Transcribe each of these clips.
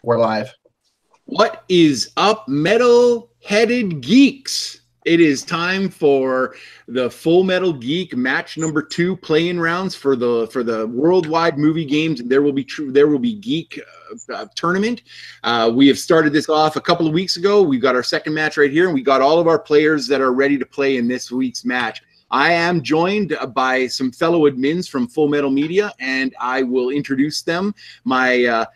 We're live. What is up, metal-headed geeks? It is time for the Full Metal Geek match number 2 playing rounds for the worldwide movie games. There will be Geek tournament. We have started this off a couple of weeks ago. We've got our second match right here, and we got all of our players that are ready to play in this week's match. I am joined by some fellow admins from Full Metal Media, and I will introduce them. My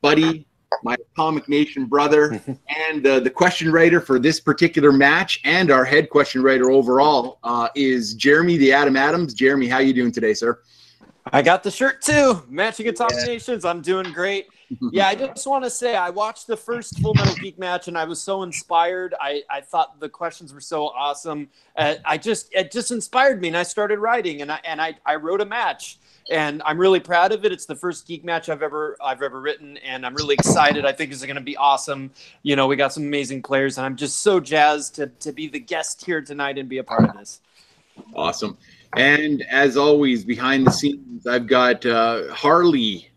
buddy, my Atomic Nation brother, and the question writer for this particular match, and our head question writer overall is Jeremy the Adam Adams. Jeremy, how you doing today, sir? I got the shirt too. Matching Atomic Nations. I'm doing great. Yeah, I just want to say I watched the first Full Metal Geek match and I was so inspired. I thought the questions were so awesome. It just inspired me, and I started writing, and I wrote a match. And I'm really proud of it. It's the first Geek match I've ever written, and I'm really excited. I think it's going to be awesome. You know, we got some amazing players, and I'm just so jazzed to be the guest here tonight and be a part of this. Awesome. And as always, behind the scenes, I've got Harley.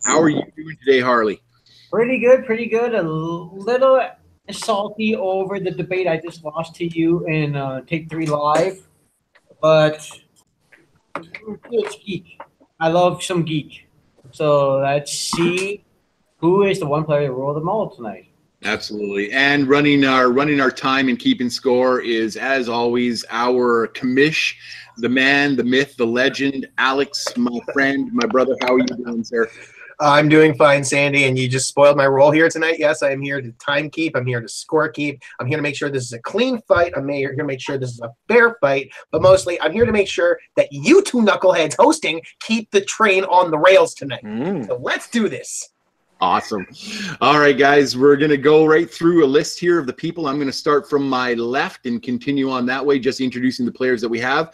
How are you doing today, Harley? Pretty good. A little salty over the debate I just lost to you in Take 3 Live, but it's Geek. I love some Geek. So let's see who is the one player that ruled them all tonight. Absolutely. And running our time and keeping score is, as always, our commish, the man, the myth, the legend, Alex, my friend, my brother. How are you doing, sir? I'm doing fine, Sandy, and you just spoiled my role here tonight. Yes, I am here to time keep. I'm here to score keep. I'm here to make sure this is a clean fight. I'm here to make sure this is a fair fight. But mostly, I'm here to make sure that you two knuckleheads hosting keep the train on the rails tonight. So let's do this. Awesome. All right, guys, we're going to go right through a list here of the people. I'm going to start from my left and continue on that way, just introducing the players that we have.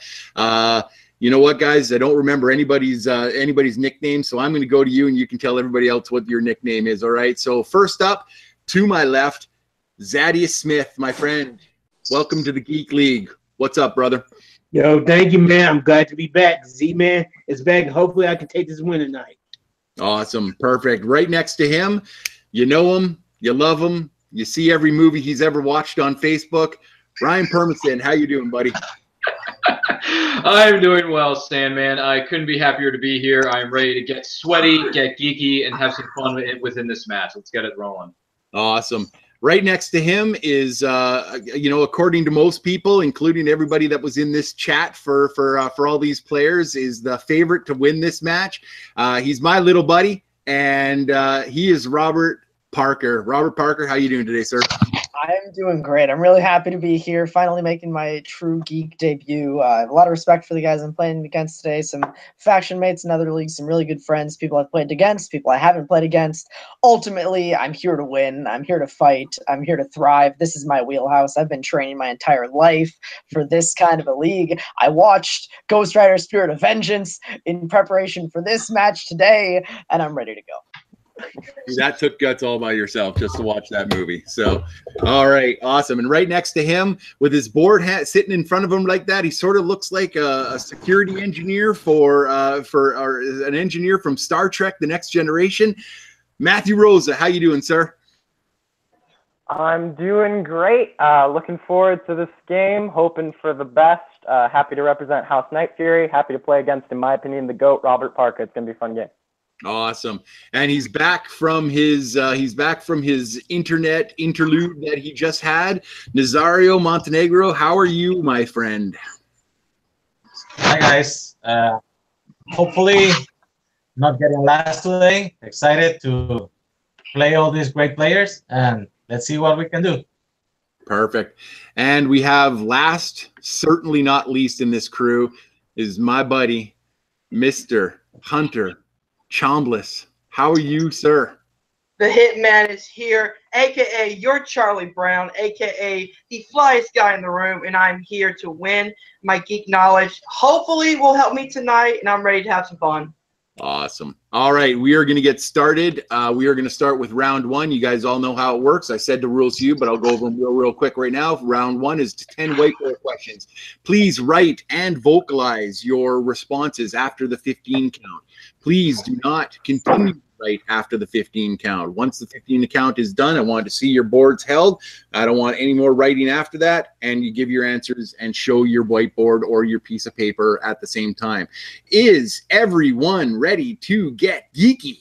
You know what, guys? I don't remember anybody's nickname, so I'm going to go to you, and you can tell everybody else what your nickname is, all right? So first up, to my left, Zaddeus Smith, my friend. Welcome to the Geek League. What's up, brother? Yo, thank you, man. I'm glad to be back. Z-Man is back. Hopefully I can take this win tonight. Awesome. Perfect. Right next to him, you know him, you love him, you see every movie he's ever watched on Facebook. Ryan Permison, how you doing, buddy? I'm doing well, Sandman. I couldn't be happier to be here. I'm ready to get sweaty, get geeky, and have some fun within this match. Let's get it rolling. Awesome. Right next to him is, according to most people, including everybody that was in this chat for all these players, is the favorite to win this match. He's my little buddy, and he is Robert Parker. Robert Parker, how you doing today, sir? I'm doing great. I'm really happy to be here, finally making my true Geek debut. I have a lot of respect for the guys I'm playing against today, some faction mates in other leagues, some really good friends, people I've played against, people I haven't played against. Ultimately, I'm here to win. I'm here to fight. I'm here to thrive. This is my wheelhouse. I've been training my entire life for this kind of a league. I watched Ghost Rider Spirit of Vengeance in preparation for this match today, and I'm ready to go. That took guts all by yourself just to watch that movie. So, all right, awesome. And right next to him, with his board hat sitting in front of him like that, he sort of looks like a security engineer for an engineer from Star Trek: The Next Generation. Matthew Rosa, how you doing, sir? I'm doing great. Looking forward to this game. Hoping for the best. Happy to represent House Night Fury. Happy to play against, in my opinion, the GOAT, Robert Parker. It's gonna be a fun game. Awesome. And he's back from his internet interlude that he just had. Nazario, Montenegro, how are you, my friend? Hi guys. Hopefully not getting last today. Excited to play all these great players, and let's see what we can do. Perfect. And we have last, certainly not least in this crew, is my buddy, Mr. Hunter Chambless. How are you, sir? The Hitman is here, a.k.a. your Charlie Brown, a.k.a. the flyest guy in the room, and I'm here to win. My geek knowledge hopefully will help me tonight, and I'm ready to have some fun. Awesome. All right, we are going to get started. We are going to start with round 1. You guys all know how it works. I said the rules to you, but I'll go over them real quick right now. Round 1 is 10 whiteboard questions. Please write and vocalize your responses after the 15 count. Please do not continue right after the 15 count. Once the 15 count is done, I want to see your boards held. I don't want any more writing after that. And you give your answers and show your whiteboard or your piece of paper at the same time. Is everyone ready to get geeky?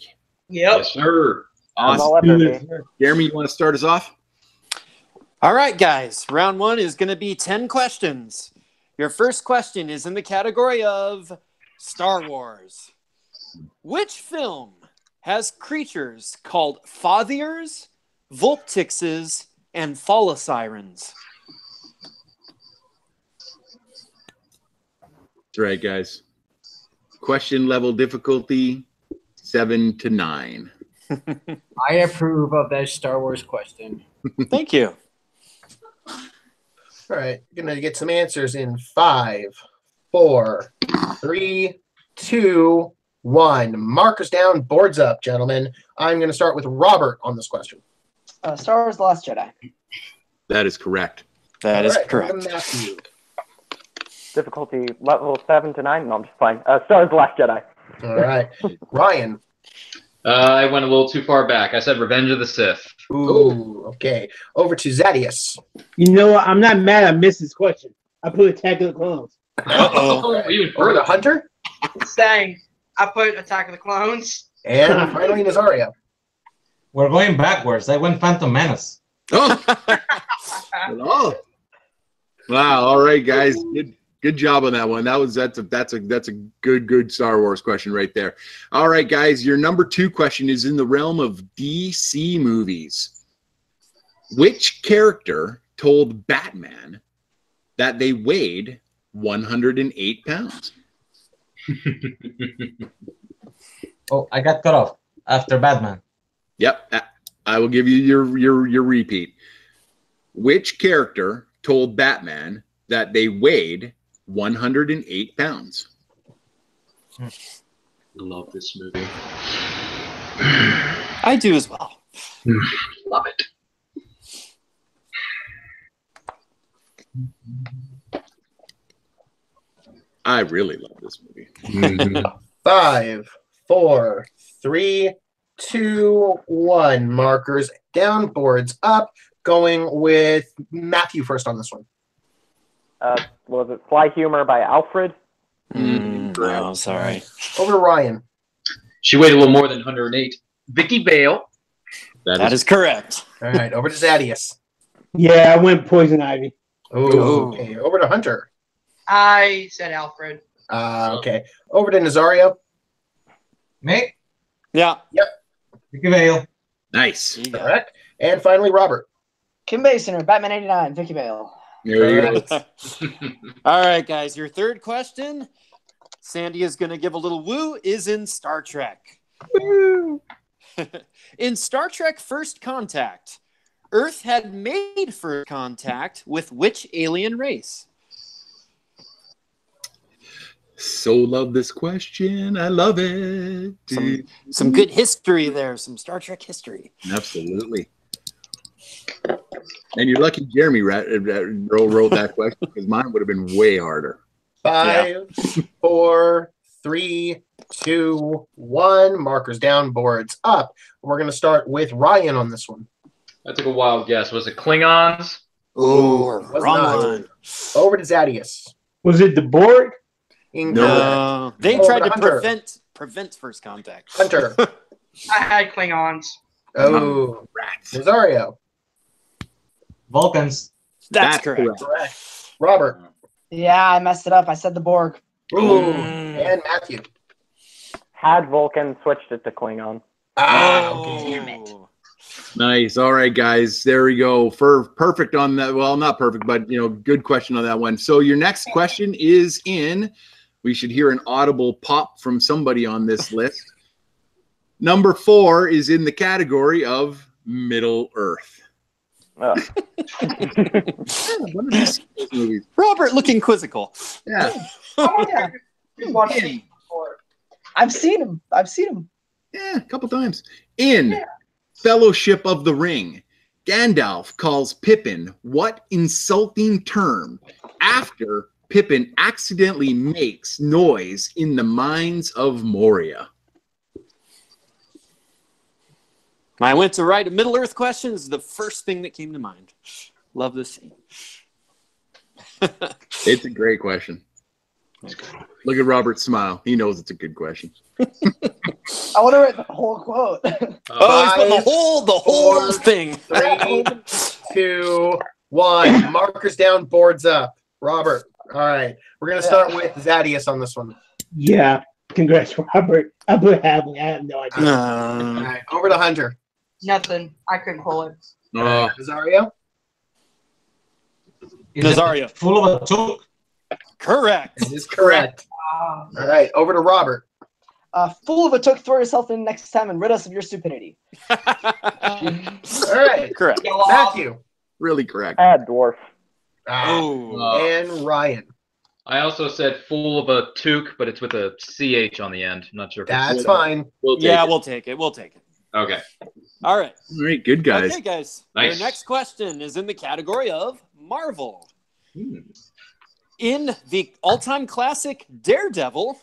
Yep. Yes, sir. Awesome. Jeremy, you want to start us off? All right, guys. Round one is going to be 10 questions. Your first question is in the category of Star Wars. Which film has creatures called Fathiers, Vulptixes, and Folosirens? That's right, guys. Question level difficulty 7 to 9. I approve of that Star Wars question. Thank you. All right, gonna get some answers in 5, 4, 3, 2, 1. Markers down, boards up, gentlemen. I'm gonna start with Robert on this question. Star Wars: The Last Jedi. That is correct. That is All right, correct. over to Matthew. Difficulty level 7 to 9. No, I'm just playing. Star Wars: The Last Jedi. All right, Ryan. I went a little too far back. I said Revenge of the Sith. Ooh, okay. Over to Zaddeus. You know what? I'm not mad I missed this question. I put Attack of the Clones. Even Over to further. Hunter. Same. I put Attack of the Clones. And finally, Nazario. We're going backwards. I went Phantom Menace. Oh. Oh. Wow. All right, guys. Good job on that one. That's a good Star Wars question right there. All right, guys. Your number 2 question is in the realm of DC movies. Which character told Batman that they weighed 108 pounds? Oh, I got cut off after Batman. Yep. I will give you your repeat. Which character told Batman that they weighed 108 pounds? Love this movie. I do as well. Love it. I really love this movie. 5, 4, 3, 2, 1. Markers down, boards up. Going with Matthew first on this one. Was it Fly Humor by Alfred? No, sorry. Over to Ryan. She weighed a little more than 108. Vicky Vale. That is correct. All right, over to Zaddeus. Yeah, I went Poison Ivy. Ooh, okay. Over to Hunter. I said Alfred. Okay. Over to Nazario. Me? Yeah. Vicky Vale. Nice. Correct. And finally, Robert. Kim Basinger, Batman '89, Vicky Vale. There you go. All right, guys. Your third question, Sandy is going to give a little woo, is in Star Trek. Woo! In Star Trek First Contact, Earth had made first contact with which alien race? So love this question. I love it. Some good history there. Some Star Trek history. Absolutely. And you're lucky Jeremy wrote that question because mine would have been way harder. 5, 4, 3, 2, 1. Markers down, boards up. We're going to start with Ryan on this one. I took a wild guess. Was it Klingons? Ooh, was wrong not. one. Over to Zaddeus. Was it the Borg? Incorrect. No, they Over tried to to Hunter. prevent first contact. Hunter. I had Klingons. Oh, Rats. Nazario. Vulcans. That's correct. Correct. Robert. Yeah, I messed it up. I said the Borg. Ooh. And Matthew. Had Vulcan, switched it to Klingon. Okay. Damn it. Nice. All right, guys. There we go. For perfect on that. Well, not perfect, but good question on that one. So your next question is in. We should hear an audible pop from somebody on this list. Number 4 is in the category of Middle Earth. Robert looking quizzical. Yeah. Oh, yeah. We've watched it before. I've seen him. Yeah, a couple times. In Fellowship of the Ring, Gandalf calls Pippin what insulting term after Pippin accidentally makes noise in the mines of Moria? When I went to write a Middle Earth question, this is the first thing that came to mind. Love this scene. It's a great question. Look at Robert's smile. He knows it's a good question. I want to write the whole quote. Oh, he's putting the whole thing. 3, 2, 1. Markers down, boards up. Robert. All right. We're going to start with Zaddeus on this one. Yeah. Congrats, Robert. I have no idea. All right. Over to Hunter. Nothing. I couldn't pull it. Nazario. Nazario. Full of a took. Correct. It is correct. All right. Over to Robert. Fool of a took, throw yourself in next time and rid us of your stupidity. All right. Correct. Matthew. Really correct. Dwarf. And Ryan. I also said full of a toque, but it's with a CH on the end. I'm not sure if That's it's fine. We'll take it. We'll take it. Okay. All right. All right, good guys. Okay, guys. Nice. Your next question is in the category of Marvel. In the all-time classic Daredevil,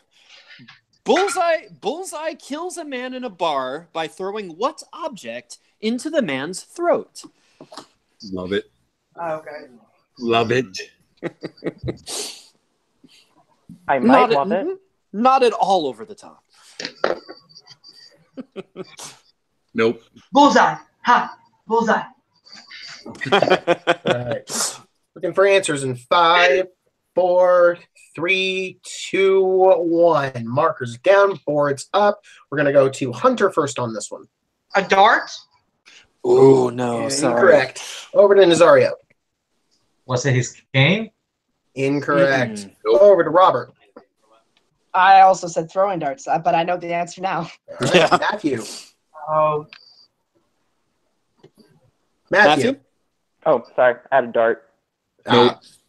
Bullseye kills a man in a bar by throwing what object into the man's throat? Love it. Okay. Love it. I might love it. Not at all over the top. Nope. Bullseye. Ha. Bullseye. All right. Looking for answers in 5, 4, 3, 2, 1. Markers down, boards up. We're going to go to Hunter first on this one. A dart. Oh, no. Sorry. Incorrect. Over to Nazario. Was it his cane? Incorrect. Over to Robert. I also said throwing darts, but I know the answer now. All right. Yeah. Matthew. Oh. Matthew. Oh, sorry. Add a dart.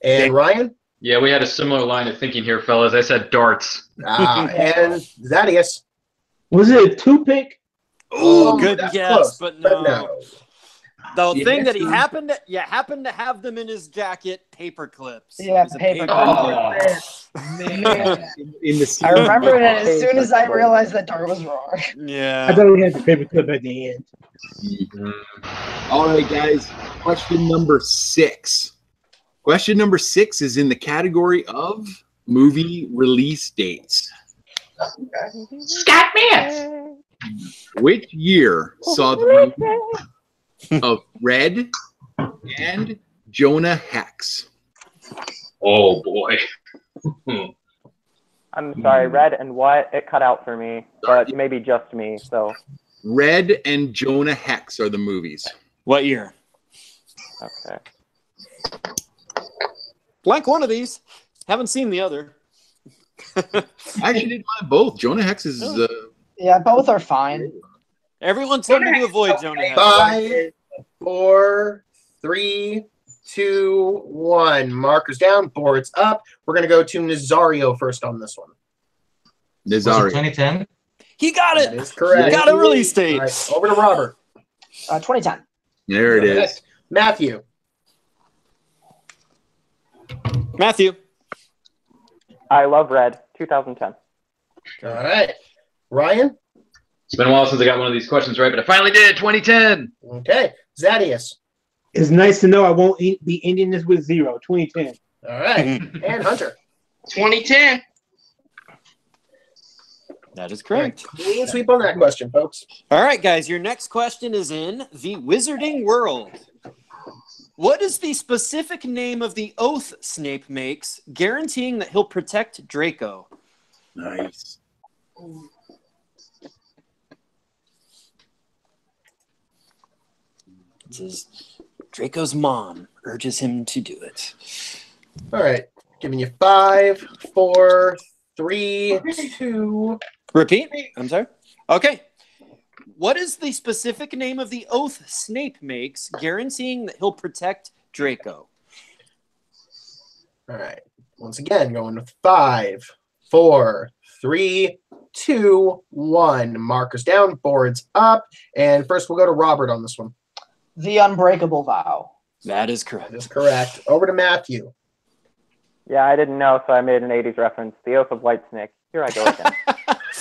And Ryan. Yeah, we had a similar line of thinking here, fellas. I said darts. And Zaddeus. Was it a toothpick? Oh, good that's guess, close, but no. The The thing that he answer- happened to have them in his jacket, paper clips. Yeah, It was a paper clip. In the I remember it as soon as I realized that dart was wrong. I Yeah. thought we had the paperclip at the end. All right, guys. Question number 6. Question number 6 is in the category of movie release dates. Scott Mance. Which year saw the movie of Red and Jonah Hex? Oh, boy. I'm sorry, Red and what? It cut out for me, but maybe just me. So Red and Jonah Hex are the movies. What year? okay. Blank one of these. Haven't seen the other. I actually did mine both. Jonah Hex is Yeah, both are fine. Everyone told me to avoid Jonah Hex. 5, 4, 3, 2, 1. Markers down, boards up. We're going to go to Nazario first on this one. Was it Nazario. 2010? He got it. That is correct. Got a release date. All right, over to Robert. 2010. There it is. Matthew. Matthew. I love Red. 2010. All right. Ryan. It's been a while since I got one of these questions right, but I finally did. 2010. Okay. Zaddeus. It's nice to know I won't be ending this with 0. 2010. All right. And Hunter. 2010. That is correct. Clean sweep on that question, folks. All right, guys. Your next question is in the Wizarding World. What is the specific name of the oath Snape makes, guaranteeing that he'll protect Draco? Nice. It says Draco's mom urges him to do it. All right. Giving you 5, 4, 3, 2. Repeat. I'm sorry. Okay. What is the specific name of the oath Snape makes, guaranteeing that he'll protect Draco? All right. Once again, going with 5, 4, 3, 2, 1. Markers down, boards up. And first we'll go to Robert on this one. The Unbreakable Vow. That is correct. That is correct. Over to Matthew. Yeah, I didn't know, so I made an 80s reference. The Oath of Whitesnake. Here I go again.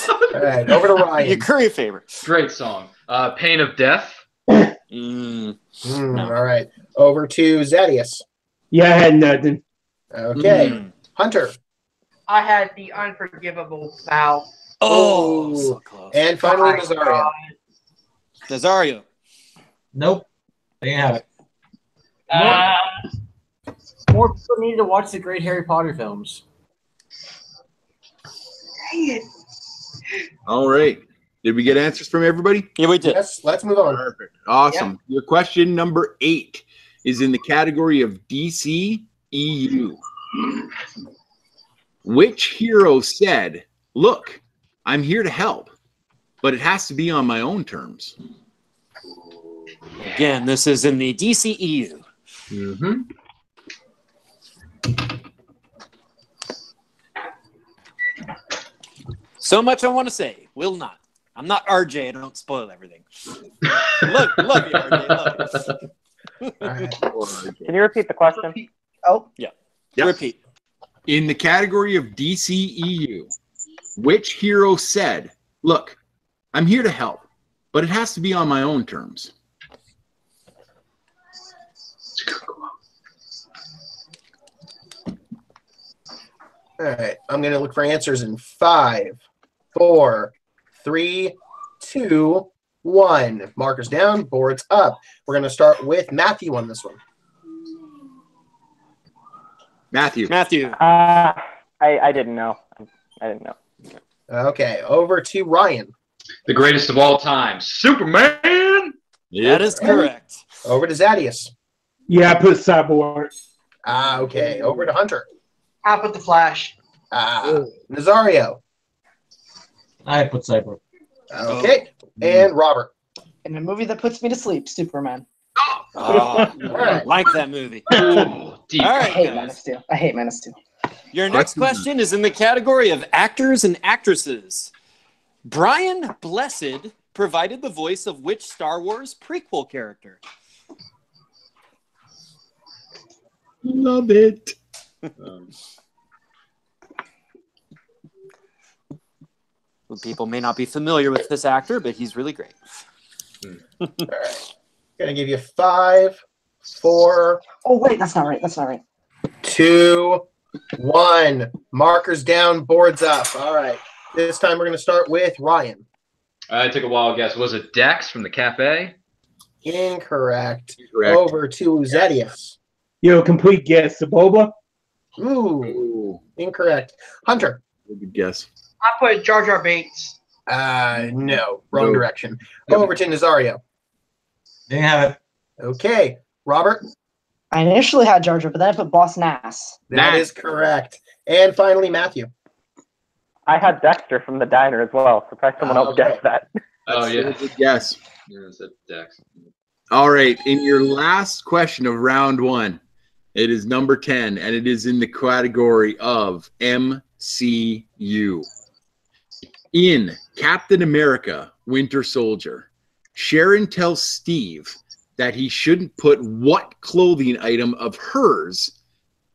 All right, over to Your Ryan. curry favor. Great song. Pain of Death. No. All right, over to Zaddeus. Yeah, I had nothing. Okay, Hunter. I had the unforgivable foul. Oh, Ooh. so close. And finally, My Nazario. God. Nazario. Nope. There you have it. More people need to watch the great Harry Potter films. Dang it. All right. Did we get answers from everybody? Yeah, we did. Yes, let's move on. Perfect. Awesome. Your question number 8 is in the category of DC EU. Which hero said, "Look, I'm here to help, but it has to be on my own terms"? Again, this is in the DCEU. Mm-hmm. So much I want to say. Will not. I'm not RJ. I don't spoil everything. love you, RJ. Love you. All right. Can you repeat the question? Oh, Yeah. Yep. Repeat. In the category of DCEU, which hero said, "Look, I'm here to help, but it has to be on my own terms"? All right, I'm going to look for answers in 5, 4, 3, 2, 1. Markers down, boards up. We're going to start with Matthew on this one. Matthew. I didn't know. I didn't know. Okay, over to Ryan. The greatest of all time. Superman. That is correct. Over to Zaddeus. Yeah, I put Cyborg. Okay, over to Hunter. I put the Flash. Nazario. I put Cyber. Okay, and Robert. in a movie that puts me to sleep, Superman. Oh, like that movie. Deep. All I right, hate Man of guys. Steel. I hate Man of Steel. Your next question is in the category of actors and actresses. Brian Blessed provided the voice of which Star Wars prequel character? Love it. People may not be familiar with this actor, but he's really great. All right. Gonna give you 5, 4. Oh wait, that's not right. That's not right. 2, 1. Markers down, boards up. All right. This time we're gonna start with Ryan. I took a wild guess. Was it Dex from the Cafe? Incorrect. Correct. Over to Zaddeus. Yo, complete guess. Saboba? Ooh, incorrect. Hunter. Good guess. I put Jar Jar Binks. No, wrong No. direction. Over to Nazario. Didn't have it. Okay, Robert. I initially had Jar Jar, but then I put Boss Nass. That is correct. And finally, Matthew. I had Dexter from the diner as well. Surprised someone else Okay. guessed that. Oh, yeah. Good guess. Yeah, it's Dex. All right. In your last question of round 1, it is number 10, and it is in the category of MCU. In Captain America, Winter Soldier, Sharon tells Steve that he shouldn't put what clothing item of hers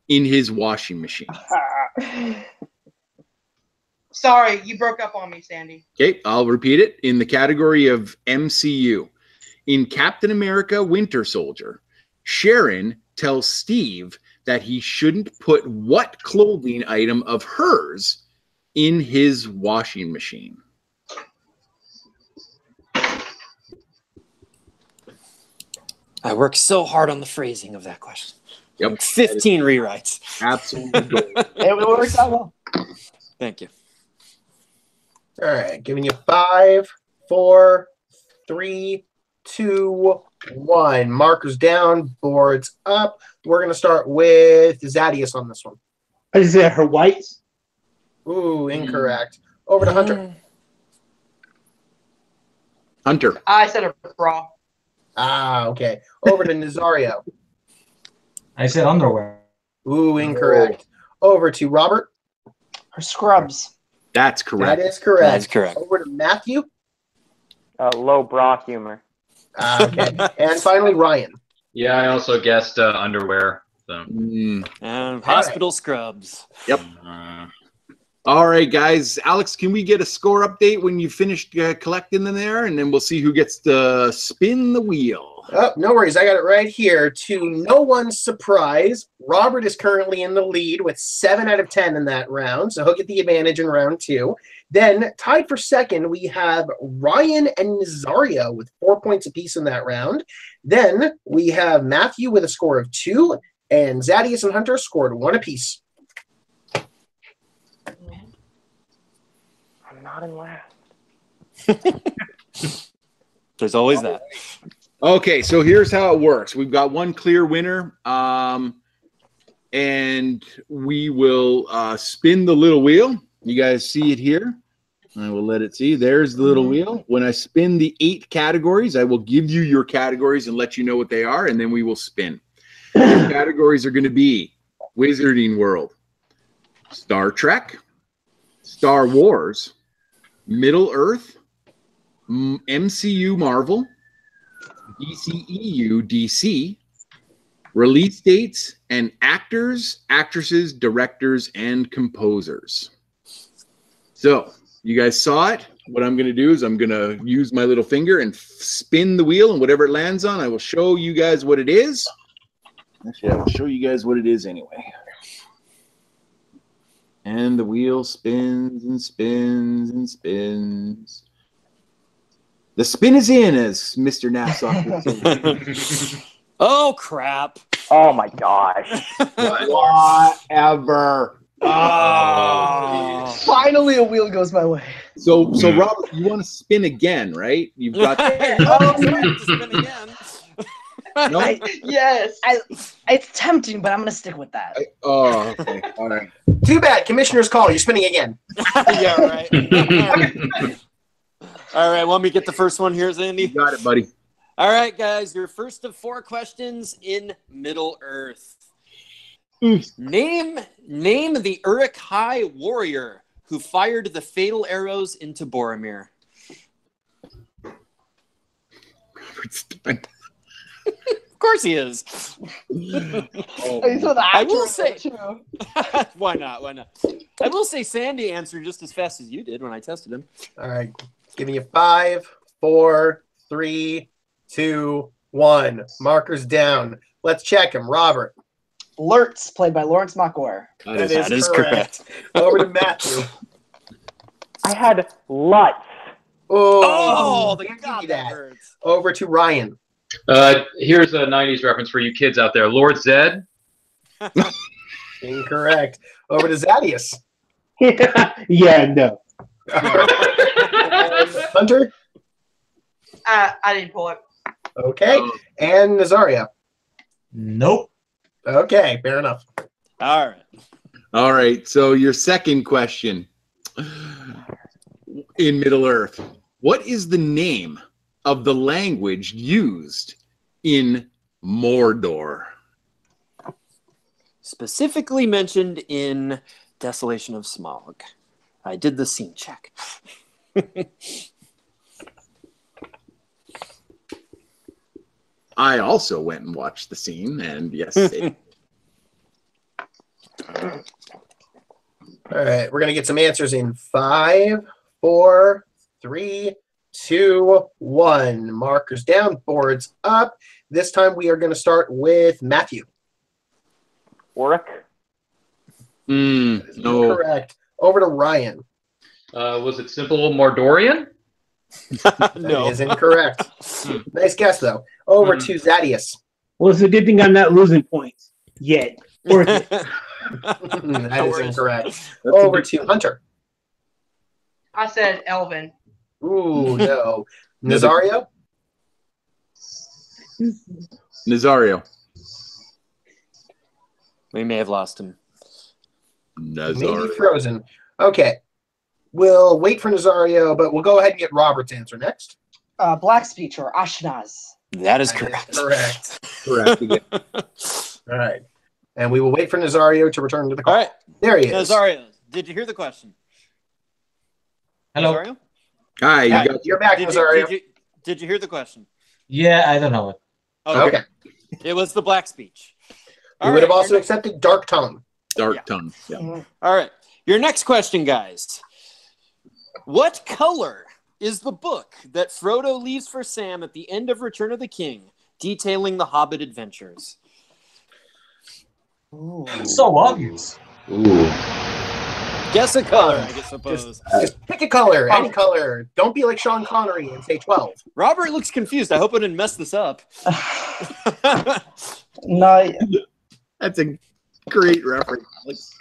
in his washing machine? Sorry, you broke up on me, Sandy. Okay, I'll repeat it. In the category of MCU, in Captain America Winter Soldier, Sharon tells Steve that he shouldn't put what clothing item of hers in his washing machine? I worked so hard on the phrasing of that question. Yep. 15 rewrites. Absolutely. It works out well. Thank you. All right, giving you 5, 4, 3, 2, 1. Markers down, boards up. We're going to start with Zaddeus on this one. I just said her whites. Ooh, incorrect. Over to Hunter. Hunter. I said a bra. Okay. Over to Nazario. I said underwear. Ooh, incorrect. Over to Robert. Her scrubs. That's correct. That is correct. That's correct. Over to Matthew. Low bra humor. Okay. And finally, Ryan. Yeah, I also guessed underwear. So. And hospital scrubs. Yep. All right, guys. Alex, can we get a score update when you finished collecting them there? And then we'll see who gets to spin the wheel. Oh, no worries. I got it right here. To no one's surprise, Robert is currently in the lead with 7 out of 10 in that round. So he'll get the advantage in round 2. Then tied for second, we have Ryan and Nazario with 4 points apiece in that round. Then we have Matthew with a score of 2, and Zaddeus and Hunter scored 1 apiece. I'm not in last. There's always that. Okay, so here's how it works. We've got one clear winner, and we will spin the little wheel. You guys see it here. I will let it see. There's the little wheel. When I spin the 8 categories, I will give you your categories and let you know what they are, and then we will spin. The categories are going to be Wizarding World, Star Trek, Star Wars, Middle Earth, MCU Marvel, DCEU DC, release dates, and actors, actresses, directors, and composers. So, you guys saw it. What I'm going to do is I'm going to use my little finger and spin the wheel, and whatever it lands on, I will show you guys what it is. Actually, I will show you guys what it is anyway. And the wheel spins and spins and spins. The spin is in, as Mr. Nassau would say. Oh, crap. Oh my gosh. Whatever. Oh. Finally, a wheel goes my way. So Robert, you want to spin again, right? You've got To spin again. no? Yes. It's tempting, but I'm gonna stick with that. Oh, okay. All right. Too bad. Commissioner's call. You're spinning again. Yeah, right. All right, want me to get the first one here, Zandy? You got it, buddy. All right, guys, your first of 4 questions in Middle Earth. Name the Uruk-hai warrior who fired the fatal arrows into Boromir. Of course he is. I will say, why not? I will say Sandy answered just as fast as you did when I tested him. All right. Giving you 5, 4, 3, 2, 1. Markers down. Let's check him. Robert. Lurtz, played by Lawrence Mockwer. That is correct. Over to Matthew. I had Lutz. Oh, the give God, me that that. hurts. Over to Ryan. Here's a 90s reference for you kids out there. Lord Zed. Incorrect. Over to Zaddeus. Yeah, no. Hunter. I didn't pull it. Okay. And Nazario. Nope. Okay, fair enough. All right. So your second question in Middle Earth. What is the name of the language used in Mordor? Specifically mentioned in Desolation of Smaug. I did the scene check. I also went and watched the scene, and yes. All right, we're gonna get some answers in 5, 4, 3, 2, 1. Markers down, boards up. This time we are going to start with Matthew. Uruk. No. Correct. Over to Ryan. Was it simple Mordorian? No. That is incorrect. Nice guess, though. Over to Zaddeus. Well, it's a good thing I'm not losing points yet. Worth it. That is incorrect. Over to Hunter. I said Elvin. Ooh, no. Nazario? Nazario. We may have lost him. Nazario. Maybe frozen. Okay. We'll wait for Nazario, but we'll go ahead and get Robert's answer next. Black speech or Ashnaz. That is That correct. is correct. Correct again. All right. And we will wait for Nazario to return to the call. All right. There he is. Nazario, did you hear the question? Hello. Nazario? Hi, Yeah, you got you're back, Nazario. Did you hear the question? Yeah, I don't know it. Okay. It was the black speech. We would have also accepted Dark Tongue. Dark Yeah. tongue. Yeah. All right. Your next question, guys. What color is the book that Frodo leaves for Sam at the end of Return of the King, detailing the Hobbit adventures? Ooh. So obvious. Ooh. Guess a color, I suppose. Just pick a color, any color. Don't be like Sean Connery and say 12. Robert looks confused. I hope I didn't mess this up. No, That's a great reference.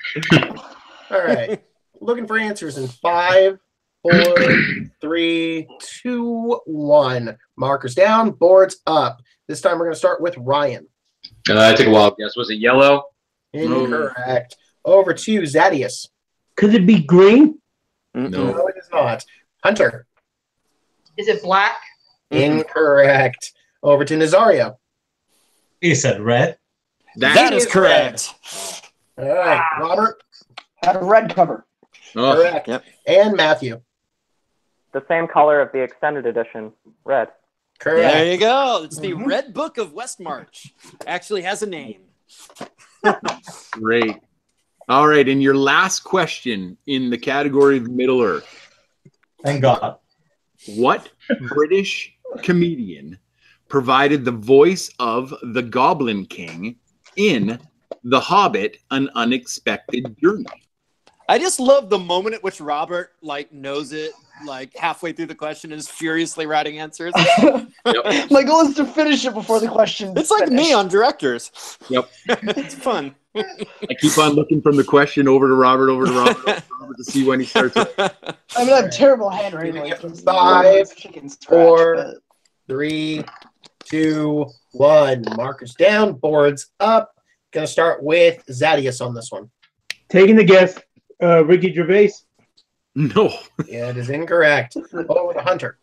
All right. Looking for answers in 5, 4, 3, 2, 1. Markers down, boards up. This time we're going to start with Ryan. I take a wild guess. Was it yellow? Incorrect. Over to Zaddeus. Could it be green? No, it is not. Hunter. Is it black? Incorrect. Over to Nazario. He said red. That is correct. All right. Robert. had a red cover. Correct. Yep. And Matthew. The same color of the extended edition, red. Correct. There you go. It's the Red Book of Westmarch. Actually has a name. Great. All right, and your last question in the category of Middle Earth. Thank God. What British comedian provided the voice of the Goblin King in The Hobbit: An Unexpected Journey? I just love the moment at which Robert knows it halfway through the question and is furiously writing answers. My goal is to finish it before the question. It's like me on directors. Yep. It's fun. I keep on looking from the question over to Robert, to see when he starts. I mean, I have terrible handwriting. You're gonna get 5, 4, 3, 2, 1. Markers down, boards up. Gonna start with Zaddeus on this one. Taking the guess, Ricky Gervais. No. Yeah, it is incorrect. Over to Hunter.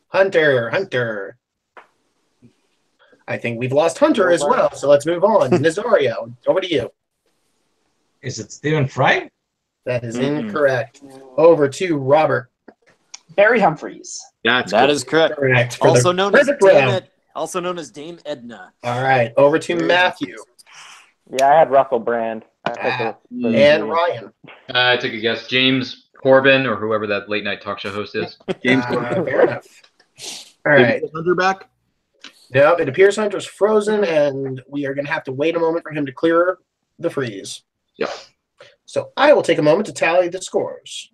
Hunter. I think we've lost Hunter as well, so let's move on. Nazario, over to you. Is it Stephen Fry? That is incorrect. Over to Robert. Barry Humphries. That is correct. Correct. Also known as Dame Edna. All right. Over to Matthew. Yeah, I had Russell Brand. And Ryan. I take a guess. James Corbin, or whoever that late night talk show host is. James Corbin. Fair enough. All right. Hunter back? No, it appears Hunter's frozen, and we are going to have to wait a moment for him to clear the freeze. Yep. So I will take a moment to tally the scores.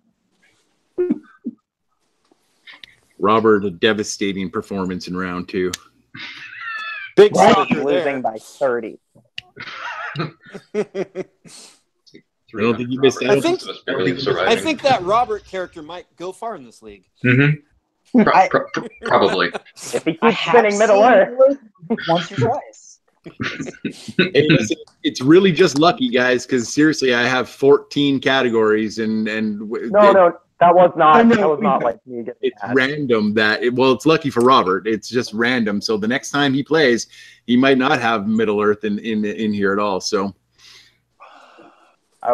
Robert, a devastating performance in round 2. Big losing by 30. I don't think you missed that. I think that Robert character might go far in this league. Mm-hmm. Probably. If he keeps spinning Middle Earth once or twice. Hey, listen, it's really just lucky, guys, because seriously, I have 14 categories, and no, that was not like me getting it's random it's lucky for Robert. It's just random. So the next time he plays, he might not have Middle Earth in here at all. So I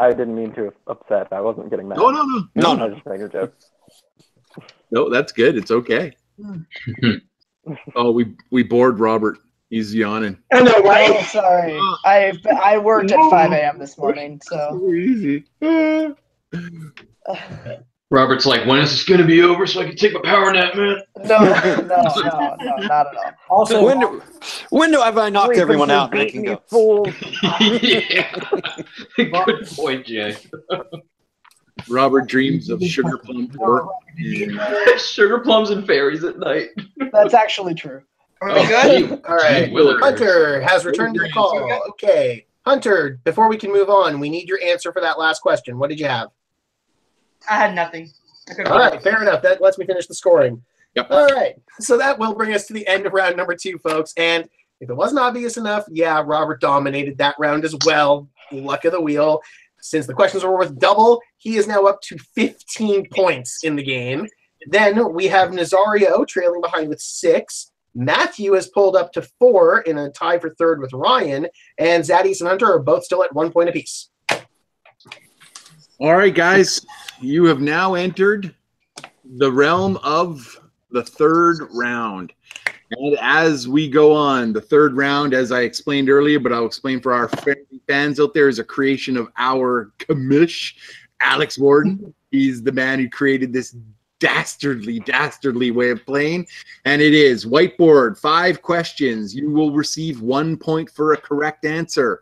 didn't mean to upset. I wasn't getting mad. No. I was just making a joke. No, that's good. It's okay. Oh, we bored Robert. He's yawning. I know, right? Oh, sorry. I worked at 5 a.m. this morning, so easy. Robert's like, when is this going to be over so I can take my power nap, man? No, not at all. Also, when do I knocked everyone out and I can go? Yeah. Good point, Jay. Robert dreams of sugar plum pork. Sugar plums and fairies at night. That's actually true. Are we good? All right. Hunter has returned to the call. Okay. Hunter, before we can move on, we need your answer for that last question. What did you have? I had nothing. All right, fair enough. That lets me finish the scoring. Yep. All right. So that will bring us to the end of round number 2, folks. And if it wasn't obvious enough, yeah, Robert dominated that round as well. Luck of the wheel. Since the questions were worth double, he is now up to 15 points in the game. Then we have Nazario trailing behind with 6. Matthew has pulled up to 4 in a tie for third with Ryan. And Zaddeus and Hunter are both still at 1 point apiece. All right, guys. You have now entered the realm of the third round. And as we go on, the third round, as I explained earlier, but I'll explain for our fans out there, is a creation of our commish, Alex Warden. He's the man who created this dastardly way of playing. And it is whiteboard, 5 questions. You will receive 1 point for a correct answer.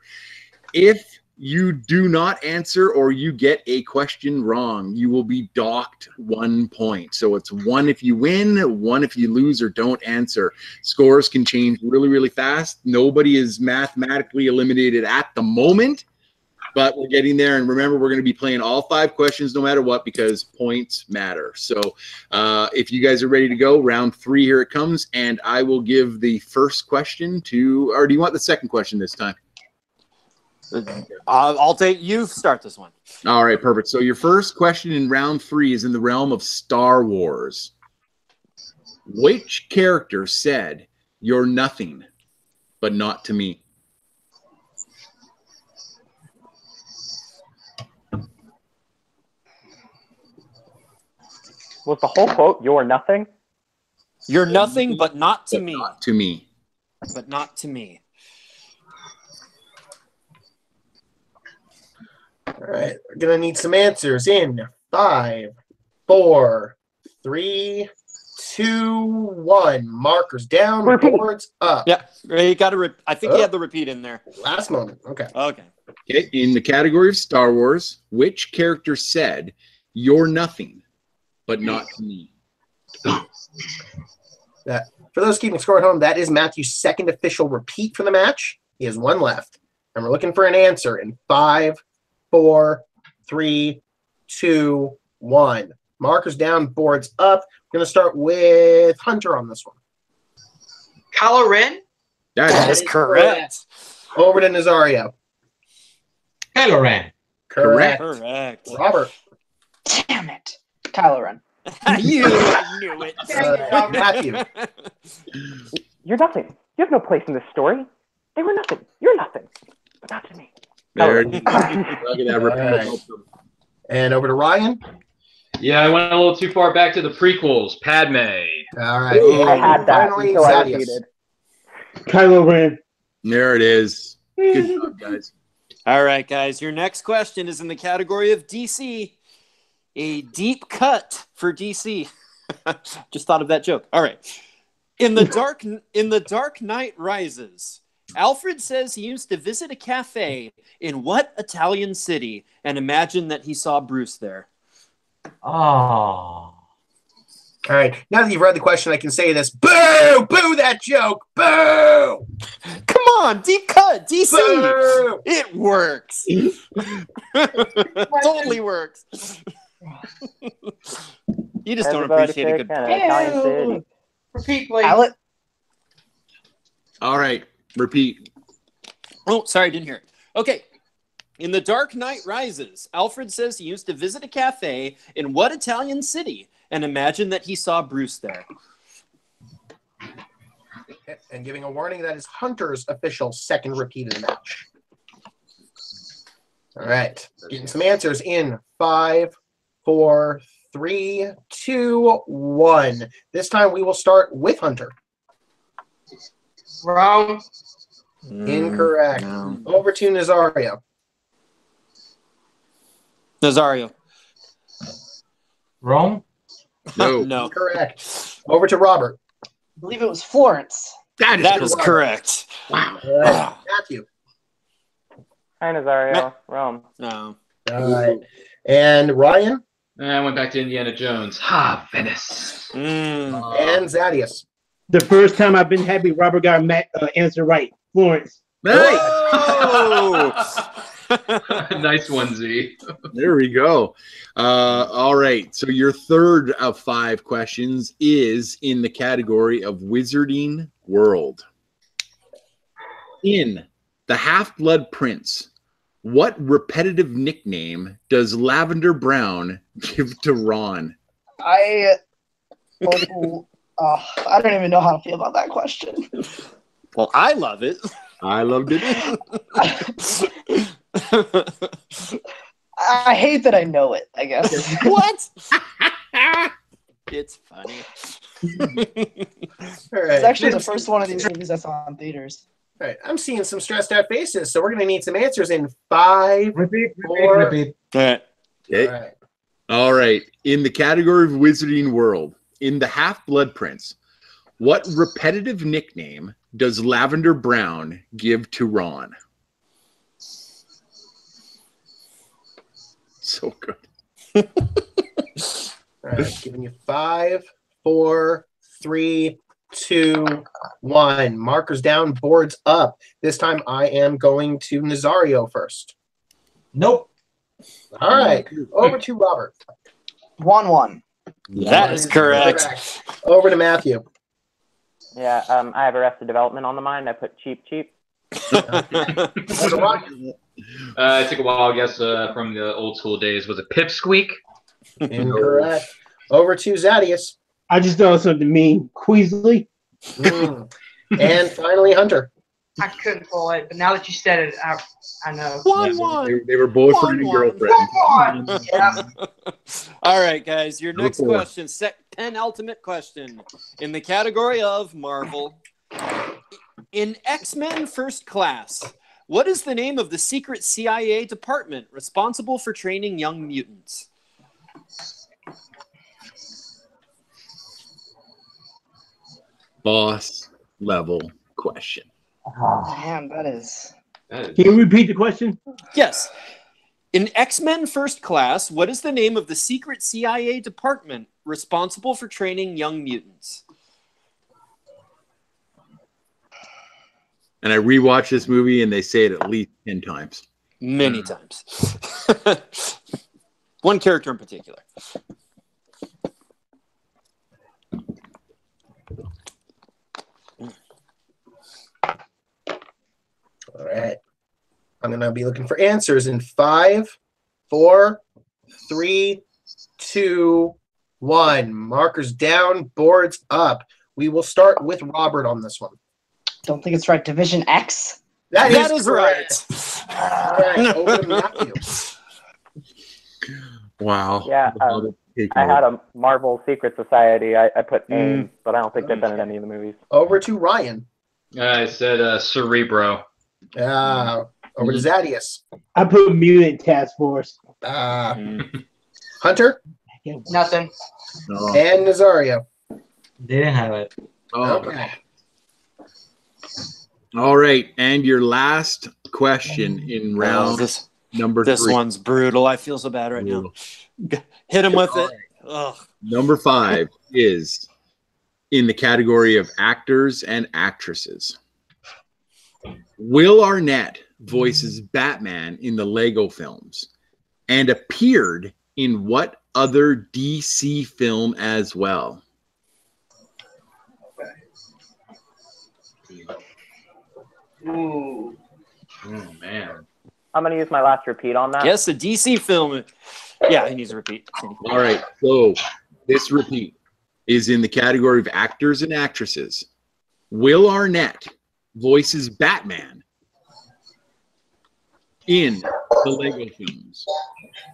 If you do not answer or you get a question wrong, you will be docked 1 point. So it's 1 if you win, 1 if you lose or don't answer. Scores can change really fast. Nobody is mathematically eliminated at the moment, but we're getting there. And remember, we're going to be playing all 5 questions no matter what, because points matter. So if you guys are ready to go, round 3, here it comes. And I will give the first question to, or do you want the second question this time? I'll take you. Start this one. All right, perfect. So your first question in round 3 is in the realm of Star Wars. Which character said, "You're nothing, but not to me"? Was the whole quote, "You're nothing"? You're nothing, but not to me. Not to me. But not to me. All right, we're gonna need some answers in 5, 4, 3, 2, 1. Markers down, boards up. Yeah, you got to. I think you had the repeat in there. Last moment. Okay. Okay. Okay. In the category of Star Wars, which character said, "You're nothing, but not to me"? That, for those keeping score at home, that is Matthew's second official repeat for the match. He has 1 left, and we're looking for an answer in 5, 4, 3, 2, 1. Markers down, boards up. We're going to start with Hunter on this one. Kylo Ren? That is correct. Over to Nazario. Kylo Ren. Correct. Robert. Damn it. Kylo Ren. I knew it. Matthew. You're nothing. You have no place in this story. They were nothing. You're nothing. But not to me. There. Look at that repeat. Right. And over to Ryan. Yeah, I went a little too far back to the prequels. Padme. All right. Ooh, I had that Finally, until I Zaddeus. repeated. Kylo Ren. There it is. Good job, guys. All right, guys. Your next question is in the category of DC. A deep cut for DC. Just thought of that joke. All right. In the Dark Knight Rises, Alfred says he used to visit a cafe in what Italian city and imagine that he saw Bruce there? Oh. All right. Now that you've read the question, I can say this. Boo! Boo that joke! Boo! Come on, deep cut, DC. Boo! It works. Totally works. You just don't Everybody appreciate a good pick an Italian city. Repeat, please. Alec. All right. Repeat. Oh, sorry, didn't hear it. Okay. In The Dark Knight Rises, Alfred says he used to visit a cafe in what Italian city and imagine that he saw Bruce there? And giving a warning, that is Hunter's official second repeat of the match. All right. Getting some answers in 5, 4, 3, 2, 1. This time we will start with Hunter. Wrong. Incorrect. No. Over to Nazario. Nazario. Rome. No. No. Correct. Over to Robert. I believe it was Florence. That is correct. Wow. All right. Matthew. Hi, Nazario. Rome. No. All right. And Ryan And I went back to Indiana Jones. Ha, Venice. and Zaddeus. The first time I've been happy Robert got answer right. Florence. Hey! Nice one, Z. There we go. All right. So your third of 5 questions is in the category of Wizarding World. In The Half-Blood Prince, what repetitive nickname does Lavender Brown give to Ron? I don't even know how to feel about that question. Well, I love it. I loved it. I hate that I know it, I guess. What? It's funny. It's actually the first one of these movies I saw in theaters. All right, I'm seeing some stressed out faces, so we're gonna need some answers in 5, Repeat. 4. Repeat. All right. Okay. All right. All right. In the category of Wizarding World, in the Half-Blood Prince, what repetitive nickname does Lavender Brown give to Ron? So good. All right, giving you 5, 4, 3, 2, 1. Markers down, boards up. This time I am going to Nazario first. Nope. All right, over to Robert. 1-1. That is correct. Over to Matthew. Yeah, I have Arrested Development on the mind. I put cheap. Over to Ryan. It took a while, I guess, from the old school days. Was it Pipsqueak? Incorrect. Over to Zaddeus. I just know something mean. Queasley. And finally, Hunter. I couldn't pull it, but now that you said it, I know. 1-1. They were boyfriend and 1-1. girlfriend. Yeah. All right, guys. Your next Go for it. question, penultimate question, in the category of Marvel. In X-Men First Class, what is the name of the secret CIA department responsible for training young mutants? Boss level question. Man, that is. Can you repeat the question? Yes. In X-Men First Class, what is the name of the secret CIA department responsible for training young mutants? And I rewatched this movie and they say it at least 10 times. Many times. One character in particular. All right. I'm going to be looking for answers in 5, 4, 3, 2, 1. Markers down, boards up. We will start with Robert on this one. Don't think it's right. Division X. That is right. All right. Over to Matthew. Wow. Yeah, I had a Marvel Secret Society. I put AIM, but I don't think they've been in any of the movies. Over to Ryan. I said Cerebro. Over to Zaddeus. I put Mutant Task Force. Hunter. Nothing. Oh. And Nazario. Didn't have it. Oh. Okay. All right. And your last question in round number 3. This one's brutal. I feel so bad right now. Hit him with it. Ugh. Number 5 is in the category of actors and actresses. Will Arnett voices Batman in the Lego films and appeared in what other DC film as well? Ooh. Oh, man. I'm going to use my last repeat on that. Yes, a DC film. Yeah, he needs a repeat. All right. So this repeat is in the category of actors and actresses. Will Arnett voices Batman in the Lego films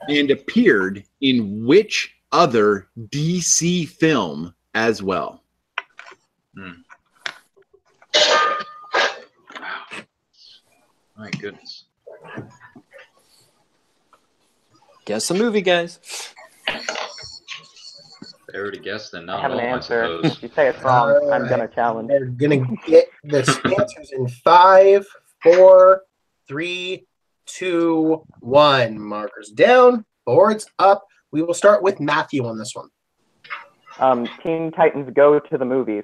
and appeared in which other DC film as well? My goodness. Guess a movie, guys. If I already guessed, then I not have an wrong, I answer. suppose. If you say it's wrong, I'm going to challenge. They're going to get the answers in 5, 4, 3, 2, 1. Markers down, boards up. We will start with Matthew on this one. Teen Titans Go to the movies.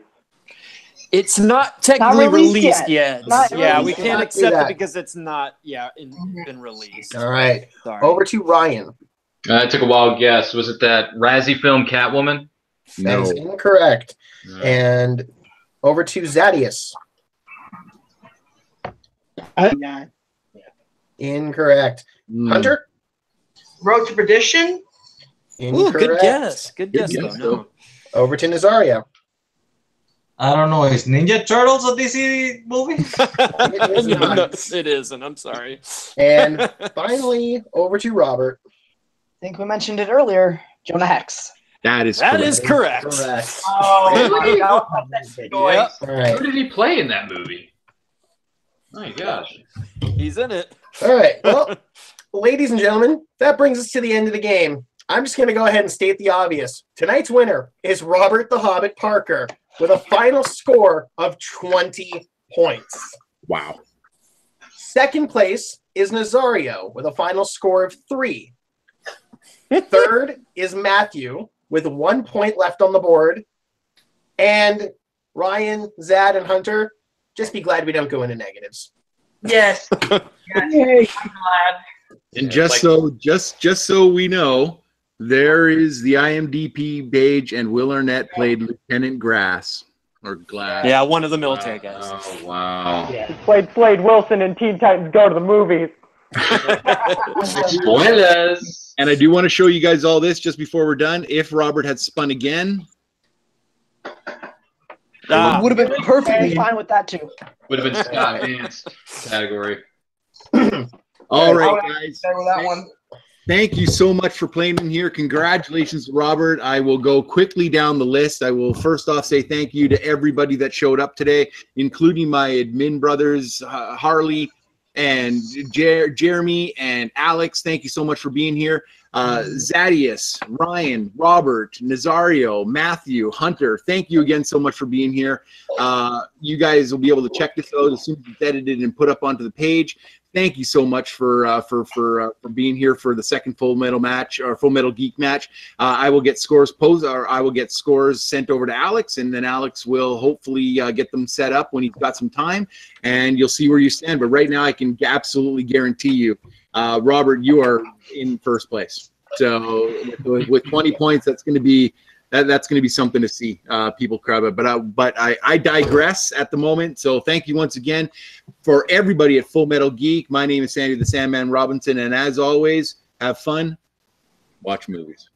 It's not technically released yet. Not Yeah, released we yet. can't Do accept that. it because it's not, been released. All right. Sorry. Over to Ryan. I took a wild guess. Was it that Razzie film Catwoman? That is No. incorrect. No. And over to Zaddeus. Incorrect. Hunter? Road to Perdition? Ooh, Incorrect. good guess. Good guess, guess, though. No. Over to Nazario. I don't know. Is Ninja Turtles a DC movie? It is No, not. it isn't. I'm sorry. And finally, over to Robert. I think we mentioned it earlier. Jonah Hex. That is That correct. is correct. Correct. Really? I'll put that going. Yep. All right. Who did he play in that movie? My gosh. He's in it. All right. Well, ladies and gentlemen, that brings us to the end of the game. I'm just going to go ahead and state the obvious. Tonight's winner is Robert the Hobbit Parker with a final score of 20 points. Wow. Second place is Nazario with a final score of 3. Third is Matthew with 1 point left on the board. And Ryan, Zad, and Hunter, just be glad we don't go into negatives. Yes. Yes. Yay. I'm glad. And just so we know, there is the IMDb page, and Will Arnett played Lieutenant Grass or Glass. Yeah, one of the military guys. Oh, wow. Yeah. He played Slade Wilson in Teen Titans Go to the Movies. Spoilers. And I do want to show you guys all this just before we're done. If Robert had spun again, Would have been perfectly fine with that too. Would have been Scott Vance category. all right, I guys. Stay with that one. Thank you so much for playing in here. Congratulations, Robert. I will go quickly down the list. I will first off say thank you to everybody that showed up today, including my admin brothers, Harley and Jeremy and Alex. Thank you so much for being here. Zaddeus, Ryan, Robert, Nazario, Matthew, Hunter, thank you again so much for being here. You guys will be able to check this out as soon as it's edited and put up onto the page. Thank you so much for being here for the second Full Metal match or Full Metal Geek match. I will get scores sent over to Alex, and then Alex will hopefully get them set up when he's got some time, and you'll see where you stand. But right now, I can absolutely guarantee you, Robert, you are in first place. So with 20 points, that's going to be something to see people crowd it. But I digress at the moment. So thank you once again for everybody at Full Metal Geek. My name is Sandy the Sandman Robinson, and as always, have fun, watch movies.